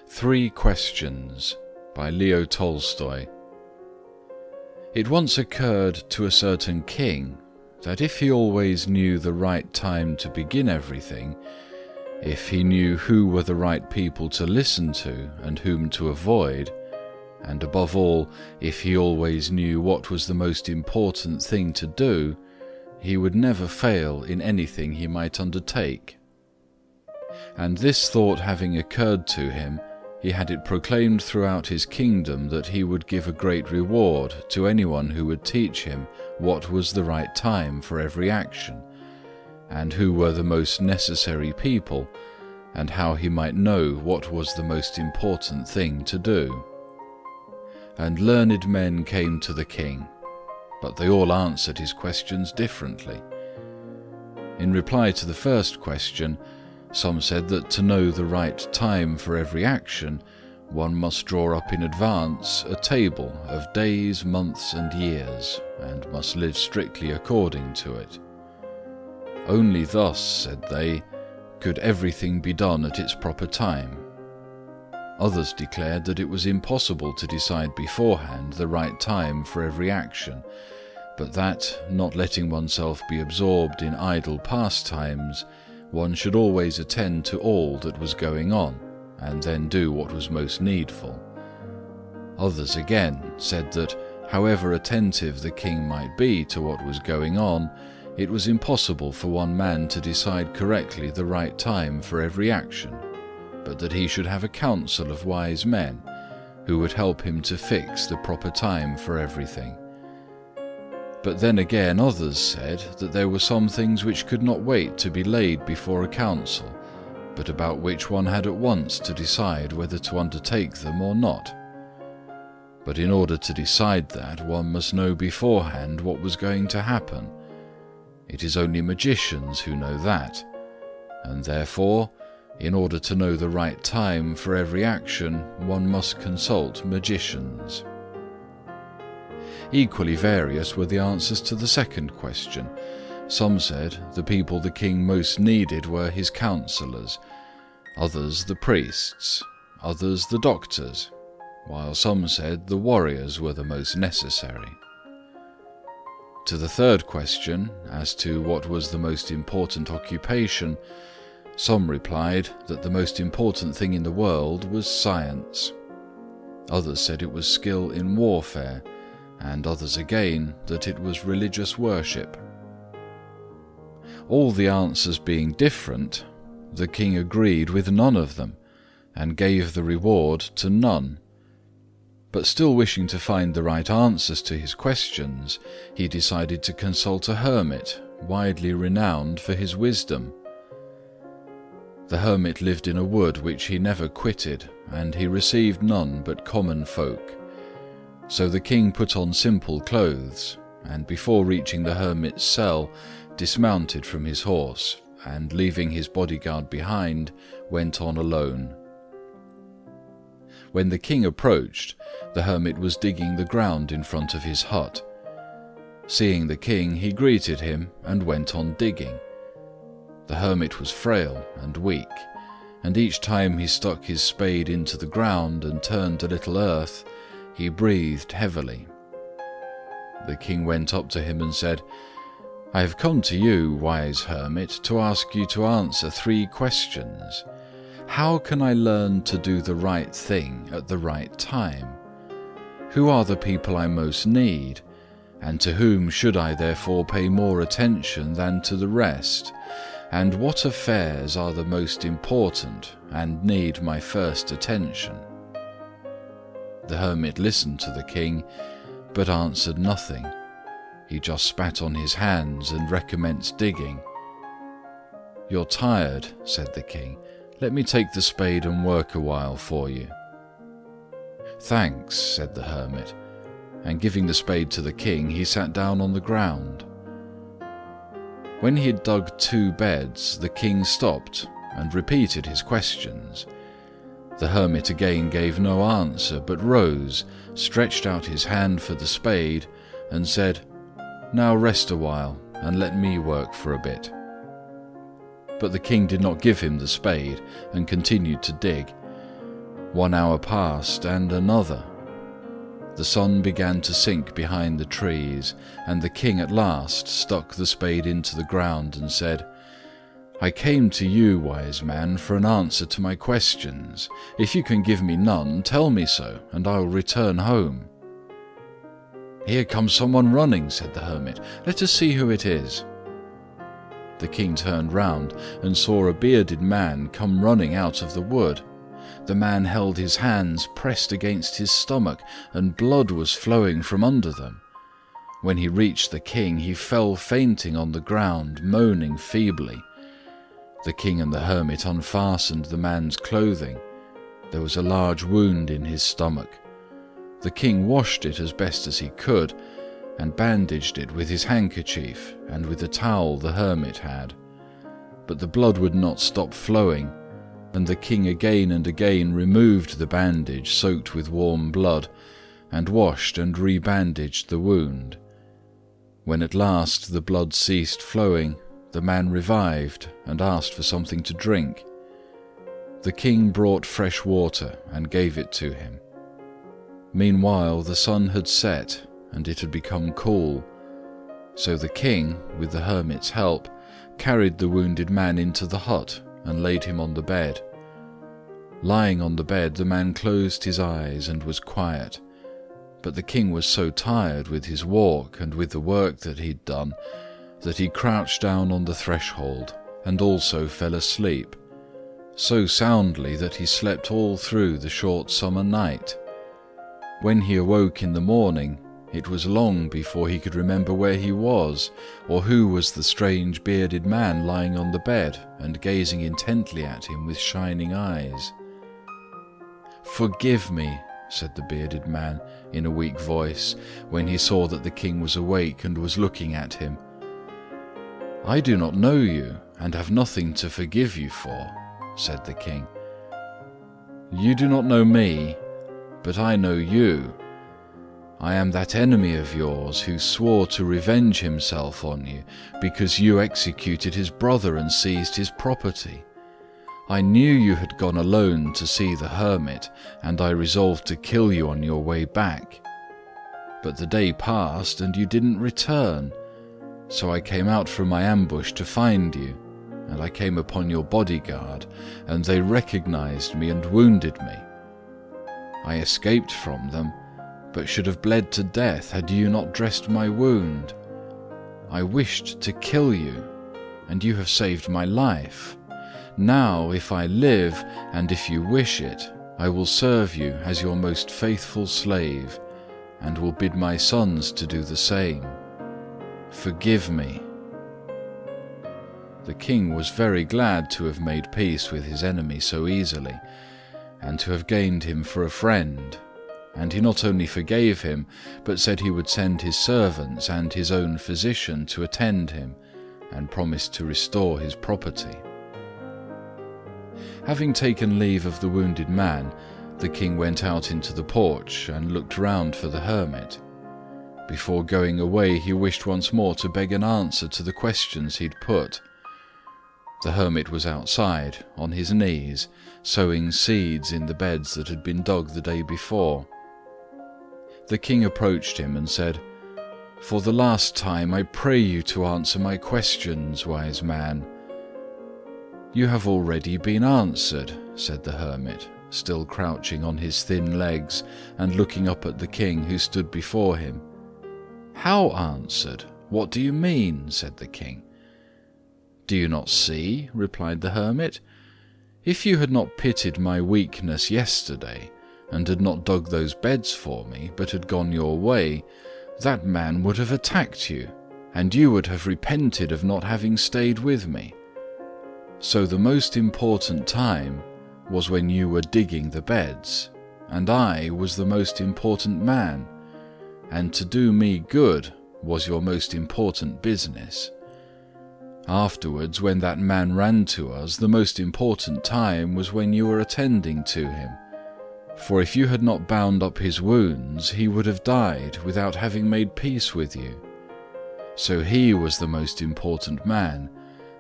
3 Questions by Leo Tolstoy. It once occurred to a certain king that if he always knew the right time to begin everything, if he knew who were the right people to listen to and whom to avoid, and above all, if he always knew what was the most important thing to do, he would never fail in anything he might undertake. And this thought having occurred to him, he had it proclaimed throughout his kingdom that he would give a great reward to anyone who would teach him what was the right time for every action, and who were the most necessary people, and how he might know what was the most important thing to do. And learned men came to the king, but they all answered his questions differently. In reply to the first question, some said that to know the right time for every action, one must draw up in advance a table of days, months, and years, and must live strictly according to it. Only thus, said they, could everything be done at its proper time. Others declared that it was impossible to decide beforehand the right time for every action, but that, not letting oneself be absorbed in idle pastimes, one should always attend to all that was going on, and then do what was most needful. Others again said that, however attentive the king might be to what was going on, it was impossible for one man to decide correctly the right time for every action, but that he should have a council of wise men, who would help him to fix the proper time for everything. But then again others said that there were some things which could not wait to be laid before a council, but about which one had at once to decide whether to undertake them or not. But in order to decide that, one must know beforehand what was going to happen. It is only magicians who know that, and therefore, in order to know the right time for every action, one must consult magicians. Equally various were the answers to the second question. Some said the people the king most needed were his counsellors, others the priests, others the doctors, while some said the warriors were the most necessary. To the third question, as to what was the most important occupation, some replied that the most important thing in the world was science. Others said it was skill in warfare, and others again that it was religious worship. All the answers being different, the king agreed with none of them, and gave the reward to none. But still wishing to find the right answers to his questions, he decided to consult a hermit, widely renowned for his wisdom. The hermit lived in a wood which he never quitted, and he received none but common folk. So the king put on simple clothes, and before reaching the hermit's cell, dismounted from his horse, and leaving his bodyguard behind, went on alone. When the king approached, the hermit was digging the ground in front of his hut. Seeing the king, he greeted him and went on digging. The hermit was frail and weak, and each time he stuck his spade into the ground and turned a little earth, he breathed heavily. The king went up to him and said, "I have come to you, wise hermit, to ask you to answer 3 questions. How can I learn to do the right thing at the right time? Who are the people I most need, and to whom should I therefore pay more attention than to the rest? And what affairs are the most important and need my first attention?" The hermit listened to the king, but answered nothing. He just spat on his hands and recommenced digging. "You're tired," said the king. "Let me take the spade and work a while for you." "Thanks," said the hermit, and giving the spade to the king, he sat down on the ground. When he had dug 2 beds, the king stopped and repeated his questions. The hermit again gave no answer, but rose, stretched out his hand for the spade, and said, "Now rest a while, and let me work for a bit." But the king did not give him the spade, and continued to dig. 1 hour passed, and another. The sun began to sink behind the trees, and the king at last stuck the spade into the ground and said, "I came to you, wise man, for an answer to my questions. If you can give me none, tell me so, and I will return home." "Here comes someone running," said the hermit. "Let us see who it is." The king turned round and saw a bearded man come running out of the wood. The man held his hands pressed against his stomach, and blood was flowing from under them. When he reached the king, he fell fainting on the ground, moaning feebly. The king and the hermit unfastened the man's clothing. There was a large wound in his stomach. The king washed it as best as he could, and bandaged it with his handkerchief and with the towel the hermit had. But the blood would not stop flowing, and the king again and again removed the bandage soaked with warm blood, and washed and rebandaged the wound. When at last the blood ceased flowing, the man revived and asked for something to drink. The king brought fresh water and gave it to him. Meanwhile the sun had set, and it had become cool. So the king, with the hermit's help, carried the wounded man into the hut and laid him on the bed. Lying on the bed, the man closed his eyes and was quiet. But the king was so tired with his walk and with the work that he'd done, that he crouched down on the threshold and also fell asleep, so soundly that he slept all through the short summer night. When he awoke in the morning, it was long before he could remember where he was, or who was the strange bearded man lying on the bed and gazing intently at him with shining eyes. "Forgive me," said the bearded man in a weak voice, when he saw that the king was awake and was looking at him. "I do not know you, and have nothing to forgive you for," said the king. "You do not know me, but I know you. I am that enemy of yours who swore to revenge himself on you because you executed his brother and seized his property. I knew you had gone alone to see the hermit, and I resolved to kill you on your way back. But the day passed and you didn't return, so I came out from my ambush to find you, and I came upon your bodyguard, and they recognized me and wounded me. I escaped from them, but should have bled to death had you not dressed my wound. I wished to kill you, and you have saved my life. Now, if I live, and if you wish it, I will serve you as your most faithful slave, and will bid my sons to do the same. Forgive me." The king was very glad to have made peace with his enemy so easily, and to have gained him for a friend, and he not only forgave him, but said he would send his servants and his own physician to attend him, and promised to restore his property. Having taken leave of the wounded man, the king went out into the porch and looked round for the hermit. Before going away, he wished once more to beg an answer to the questions he'd put. The hermit was outside, on his knees, sowing seeds in the beds that had been dug the day before. The king approached him and said, "For the last time, I pray you to answer my questions, wise man." "You have already been answered," said the hermit, still crouching on his thin legs and looking up at the king who stood before him. "How answered? What do you mean?" said the king. "Do you not see?" replied the hermit. "If you had not pitied my weakness yesterday, and had not dug those beds for me, but had gone your way, that man would have attacked you, and you would have repented of not having stayed with me. So the most important time was when you were digging the beds, and I was the most important man, and to do me good was your most important business. Afterwards, when that man ran to us, the most important time was when you were attending to him. For if you had not bound up his wounds, he would have died without having made peace with you. So he was the most important man,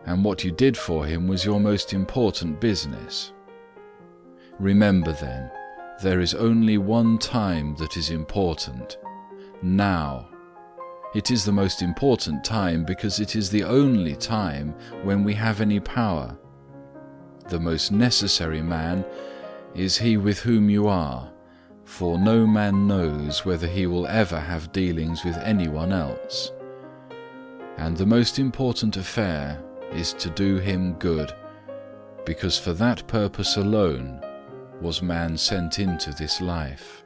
and what you did for him was your most important business. Remember then, there is only one time that is important: now. It is the most important time because it is the only time when we have any power. The most necessary man is he with whom you are, for no man knows whether he will ever have dealings with anyone else. And the most important affair is to do him good, because for that purpose alone was man sent into this life.